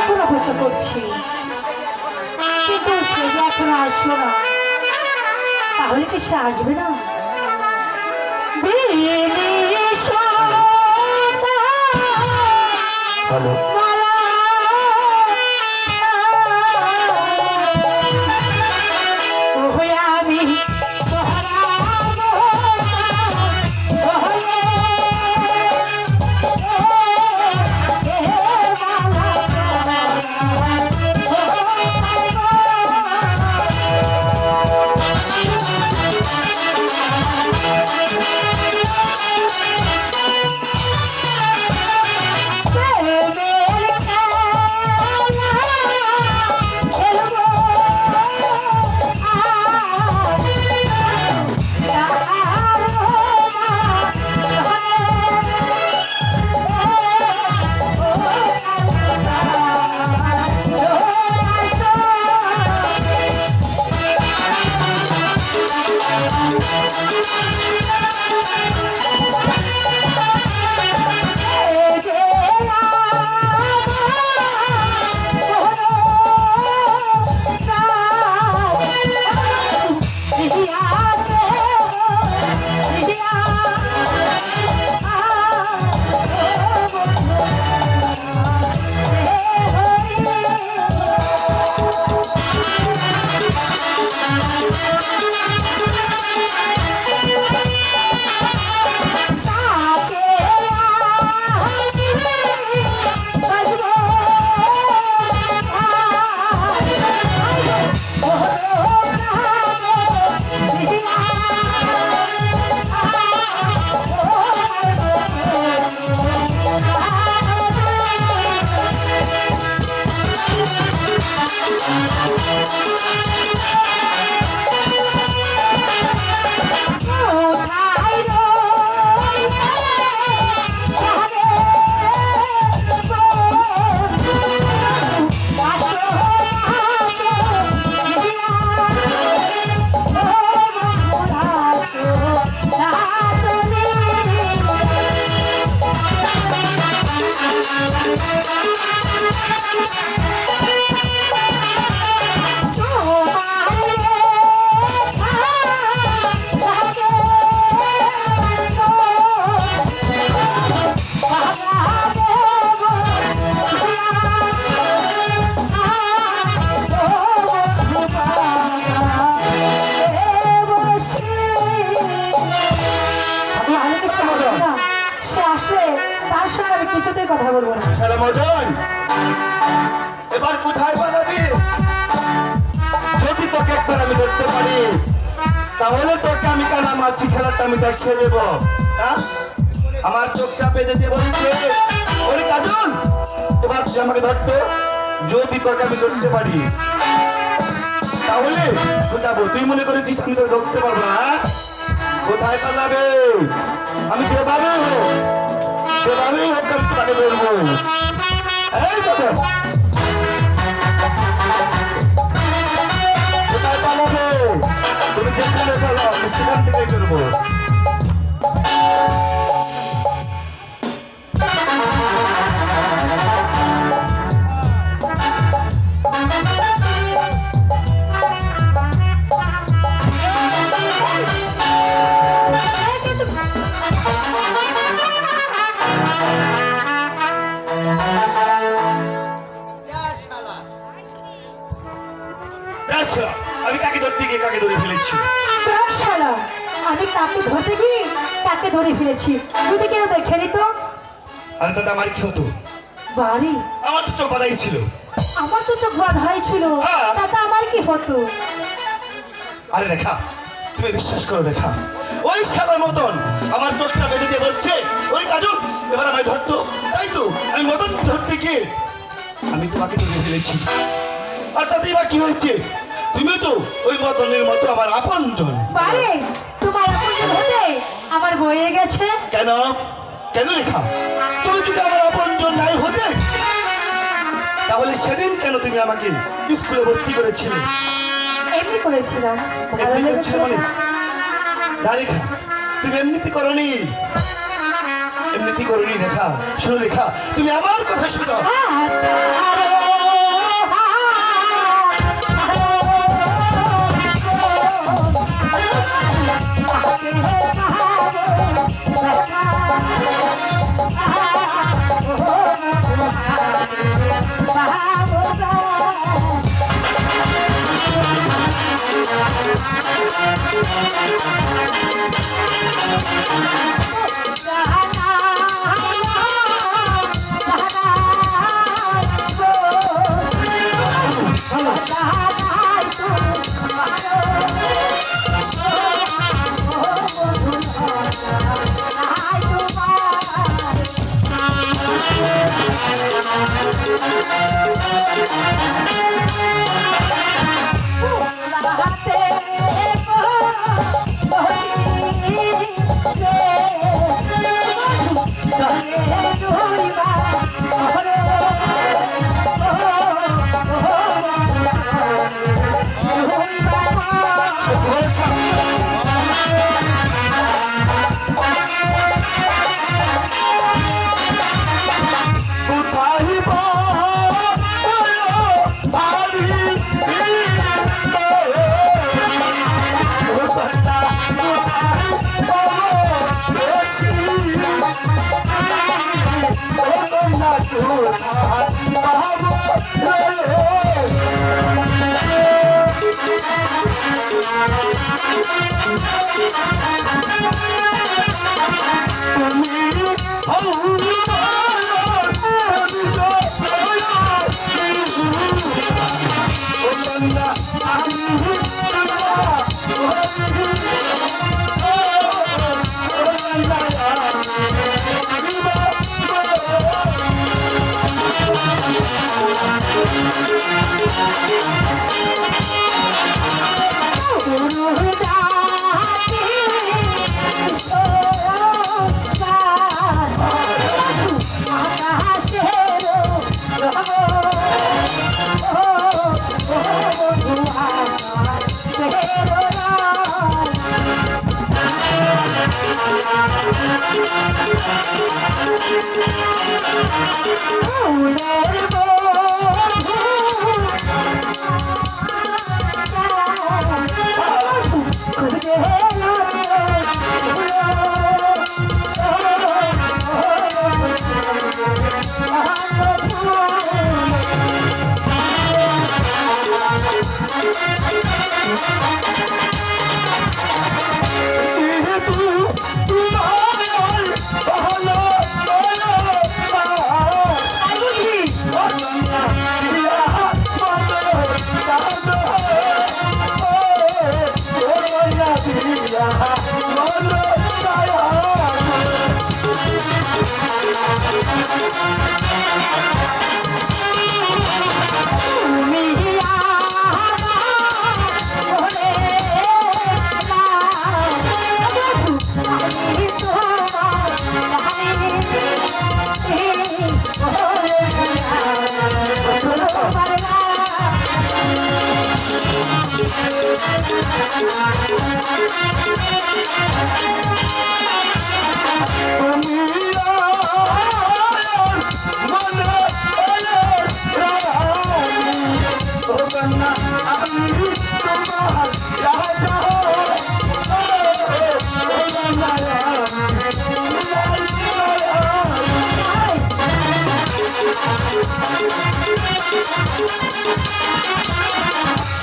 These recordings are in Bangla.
কতক্ষণ অপেক্ষা করছি, কিন্তু সে যে এখনো আসলো না। তাহলে কি সে আসবে না? হ্যালো, কিছুতেই কথা বলবো না। এবার কোথায় পালাবি? যদি তোকে একবার আমি ধরতে পারি, তাহলে তোকে আমি কানা মাছি খেলাটা আমি দেখিয়ে দেবো। আমার চোখটা বেঁধে দিয়ে বলছে, ওরে কাজল, এবার তুই আমাকে ধরতো। যদি তোকে আমি ধরতে পারি, তাহলে বোঝাবো। তুই মনে করেছিস আমি তোকে ধরতে পারবো না? কোথায় পালাবে? আমি যেভাবেই হোক আমি তোকে ধরবো। এই কথা কোথায় পালাবে? তুমি যেখানে চলো আমি সেখান থেকেই করবো। আমি কাকে ধরতে গিয়ে কাকে ধরে ফেলেছি? আমি কাকে ধরতে গিয়ে কাকে ধরে ফেলেছি, যদি কেউ দেখে নিত। আরে দাদা, আমার কি হতো? বাড়ি আমার তো চোখ বাঁধাই ছিল। আমার তো চোখ বাঁধাই ছিল, তাতে আমার কি হতো? আরে রেখা, তুমি বিশ্বাস করো রেখা, ওই শালার মতন আমার চোখটা বেঁধে দিয়ে বলছে, ওই কাজল এবার আমায় ধরতো। তাই তো আমি মদনকে ধরতে গিয়ে আমি তোমাকে ধরে ফেলেছি। আর তাতেই বা কি হয়েছে? তুমি তো ওই মদনের মতো আমার আপনজন। পারে তোমার আপনজন হতে আমার বয়ে গেছে। কেন কেন রেখা? তুমি যদি আমার আপনজন নাই হতে, তাহলে সেদিন কেন তুমি আমাকে স্কুলে ভর্তি করেছিলে? এমনি করেছিলাম। এমনি করেছিলে মানে? না রেখা, তুমি এমনিতে করনি, এমনিতে করনি রেখা। শোনো রেখা, তুমি আমার কথা শোনো। আচ্ছা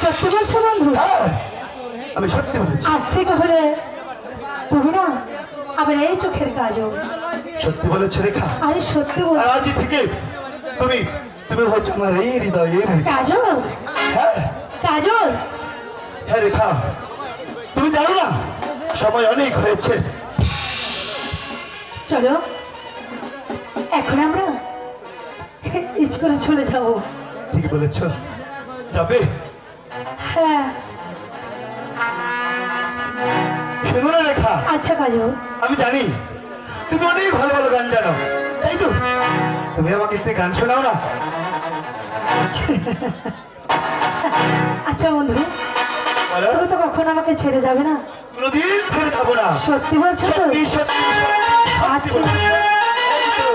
সত্যি বলছো বন্ধু? আমি সত্যি বলেছি। আজ থেকে হলে তুমি না আবার এই চোখের কাজও। সত্যি বলেছে রেখা? আরে সত্যি বল। আর আজই থেকে তুমি তুমি হচ্ছে আমার এই হৃদয়ের কাজল। হ্যাঁ কাজল। হ্যাঁ রেখা, তুমি জানো না সময় অনেক হয়েছে। চলো এখন আমরা স্কুলে চলে যাব। ঠিক বলেছ, যাবে? হ্যাঁ। শুনো না রেখা, আচ্ছা কাজল, আমি জানি তুমি অনেক ভালো ভালো গান জানো, তাই তো তুমি আমাকে একটু গান শোনাও না। আচ্ছা বন্ধু, বলো। তুমি তো কখনো আমাকে ছেড়ে যাবে না? কোনোদিন ছেড়ে যাবো না। সত্যি বলছো তো? সত্যি সত্যি। আচ্ছা। এই তো।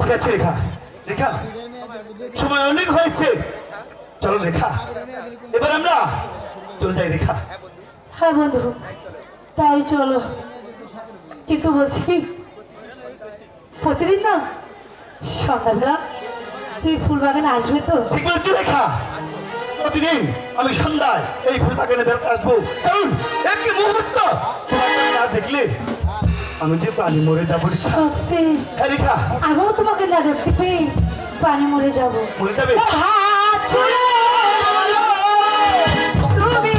ঠিক আছে রেখা, রেখা সময় অনেক হয়েছে, চলো রেখা এবার আমরা চলে যাই রেখা। হ্যাঁ বন্ধু, তাই চলো। কিন্তু বলছি কি, প্রতিদিন না সন্ধ্যাবেলা তুমি ফুল বাগানে আসবে তো? ঠিক বলছি রেখা, প্রতিদিন আমি সন্ধ্যায় এই ফুল বাগানে বেড়াতে আসবো, কারণ একটি মুহূর্ত তোমাকে না দেখলে আমি যে প্রাণী মরে যাবো রেখা। সত্যি? হ্যাঁ রেখা, আমিও তোমাকে না দেখতে পেয়ে পানি মরে যাবো। মরে যাবে? হাত ছুঁড়ে তুমি